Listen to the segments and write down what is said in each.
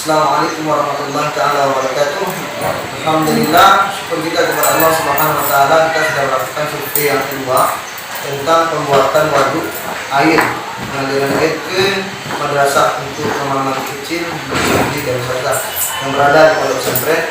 Assalamualaikum warahmatullahi taala wabarakatuh. Alhamdulillah, syukur kita kepada Allah Subhanahu wa taala, kita sudah melakukan survei yang kedua tentang pembuatan waduk air pengambilan air ke madrasah untuk pemahaman kecil di dan ustazah yang berada di pondok pesantren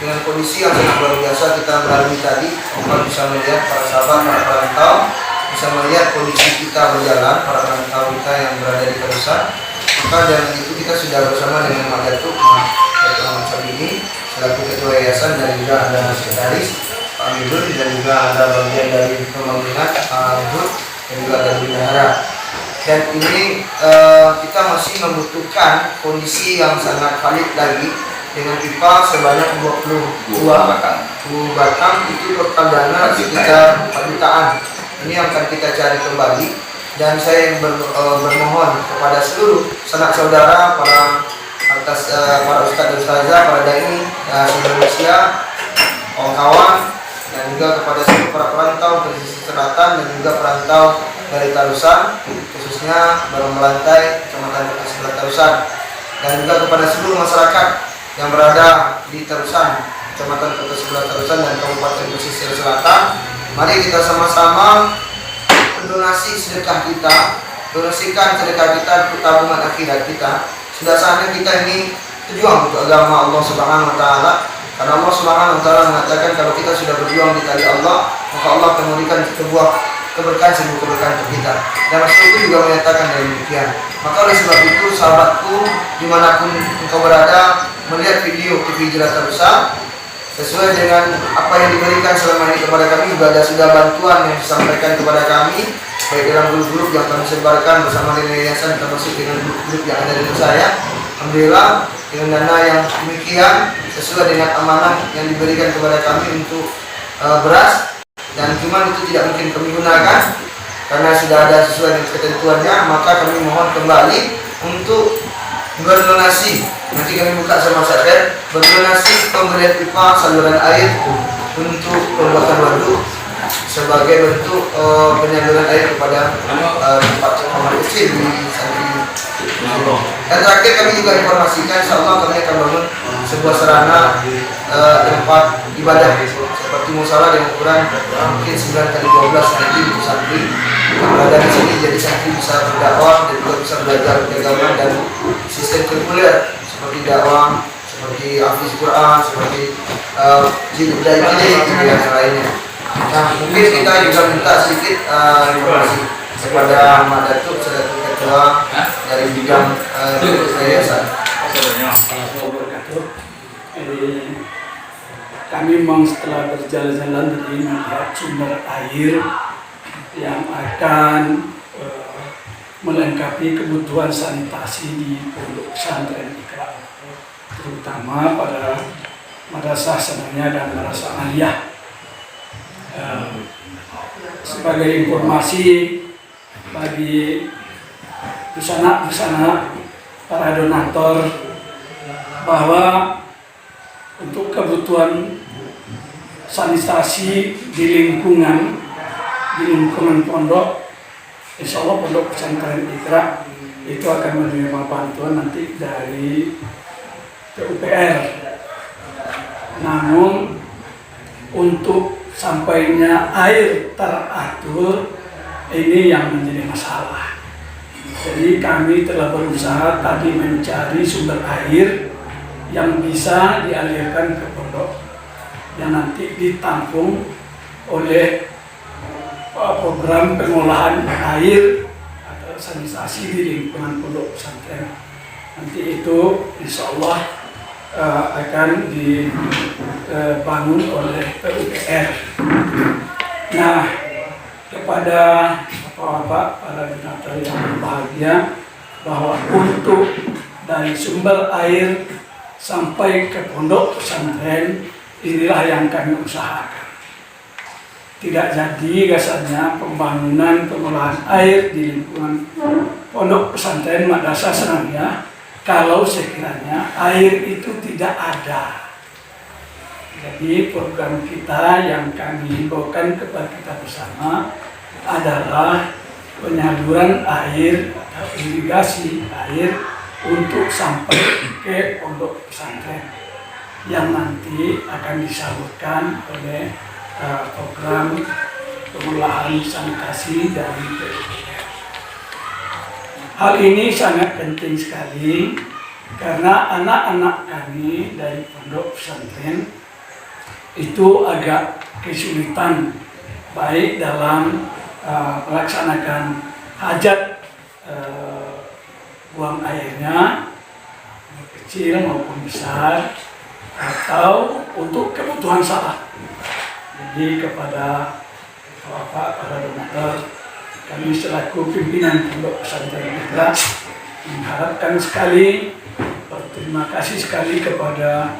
dengan kondisi yang sangat luar biasa kita melalui tadi. Allah bisa melihat para sahabat, para perantau bisa melihat kondisi kita berjalan, para perantau kita yang berada di pedesaan. Maka dengan itu kita sudah bersama dengan Mak Datuk Muhammad Sabini selaku ketua yayasan, dan juga ada sekretaris Pak Amidun, dan juga ada bagian dari pembangunan Pak Amidun, dan juga ada bendahara. Dan ini kita masih membutuhkan kondisi yang sangat valid lagi dengan pipa sebanyak 22 batang, itu total dana sekitar 4 jutaan. Ini yang akan kita cari kembali. Dan saya bermohon kepada seluruh sanak saudara, para ustadz dan ustazah, para dai Indonesia, kawan-kawan, dan juga kepada seluruh para perantau pesisir selatan dan juga perantau dari Tarusan, khususnya Baru Melantai, Kecamatan Sebelah Tarusan, dan juga kepada seluruh masyarakat yang berada di Tarusan, Kecamatan Sebelah Tarusan dan Kabupaten Pesisir Selatan. Mari kita sama-sama donasi sedekah kita, donasikan sedekah kita untuk tabungan akhirat kita. Sudah saatnya kita ini berjuang untuk agama Allah Subhanahu wa taala. Karena Allah Subhanahu wa taala mengatakan kalau kita sudah berjuang di tali Allah, maka Allah akan memberikan sebuah keberkahan untuk kita. Dan Rasul itu juga menyatakan demikian. Maka oleh sebab itu, sahabatku, dimanapun engkau berada, melihat video TV Hijrah Tarusan, sesuai dengan apa yang diberikan selama ini kepada kami, juga ada sudah bantuan yang disampaikan kepada kami, baik dalam grup-grup yang kami sebarkan bersama dengan yayasan, termasuk dengan grup-grup yang ada di saya. Alhamdulillah, dengan dana yang demikian sesuai dengan amanah yang diberikan kepada kami untuk beras, dan cuma itu tidak mungkin kami gunakan karena sudah ada sesuai dengan ketentuannya. Maka kami mohon kembali untuk berdonasi. Nanti kami buka sama Safer, berdonasi pemberian pipa saluran air untuk pembuatan waduk sebagai bentuk penyaluran air kepada tempat pemahaman kecil di santri. Dan terakhir kami juga informasikan, insyaallah kami akan bangun sebuah sarana tempat ibadah seperti musala dengan ukuran mungkin 9x12 nanti untuk santri yang berada di sini, jadi santri bisa berdakwah dan juga bisa belajar agama dan sistem kurikuler seperti dakwah, seperti hafiz Quran, seperti jilid dan yang lainnya. Nah, mungkin kita juga minta sedikit informasi kepada Mak Datuk selaku ketua dari bidang yayasan. Kami memang setelah berjalan-jalan tadi melihat sumber air yang akan melengkapi kebutuhan sanitasi di pondok pesantren Iqra, terutama pada madrasah sanawiyah dan madrasah aliyah. Sebagai informasi bagi busana para donatur, bahwa untuk kebutuhan sanitasi di lingkungan pondok, insya Allah pondok pesantren Iqra itu akan menerima bantuan nanti dari PUPR. Namun untuk sampainya air teratur ini yang menjadi masalah. Jadi kami telah berusaha tadi mencari sumber air yang bisa dialirkan ke pondok, yang nanti ditampung oleh program pengolahan air atau sanitasi di lingkungan pondok pesantren. Nanti itu insya Allah akan dibangun oleh PUPR. Nah, kepada bapak-bapak, para donatur yang berbahagia, bahwa untuk dari sumber air sampai ke pondok pesantren, inilah yang kami usahakan. Tidak jadi rasanya pembangunan pengolahan air di lingkungan pondok pesantren madrasah sanawiyah kalau sekiranya air itu tidak ada. Jadi program kita yang kami himbaukan kepada kita bersama adalah penyaluran air atau irigasi air untuk sampai ke pondok pesantren yang nanti akan disalurkan oleh program pengelolaan sanitasi dari PUPR. Hal ini sangat penting sekali karena anak-anak kami dari pondok pesantren itu agak kesulitan baik dalam melaksanakan hajat buang airnya kecil maupun besar atau untuk kebutuhan salat. Jadi kepada Bapak para donatur, kami selaku pimpinan pondok pesantren Ikra mengharapkan sekali, berterima kasih sekali kepada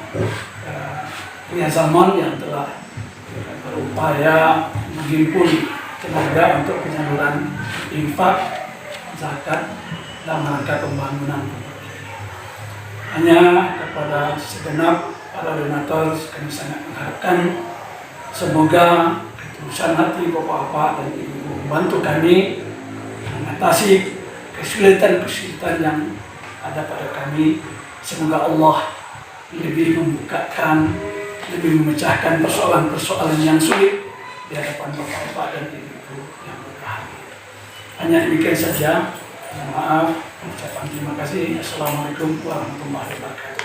Punya Zaman yang telah berupaya menghimpun tenaga untuk penyaluran infak zakat dalam rangka pembangunan pondok ini. Hanya kepada segenap para donatur kami sangat mengharapkan semoga ketulusan hati bapak-bapak dan ibu membantu kami mengatasi kesulitan-kesulitan yang ada pada kami. Semoga Allah lebih membukakan, lebih memecahkan persoalan-persoalan yang sulit di hadapan bapak-bapak dan ibu yang berbahagia. Hanya demikian saja. Maaf, ucapan terima kasih. Assalamualaikum warahmatullahi wabarakatuh.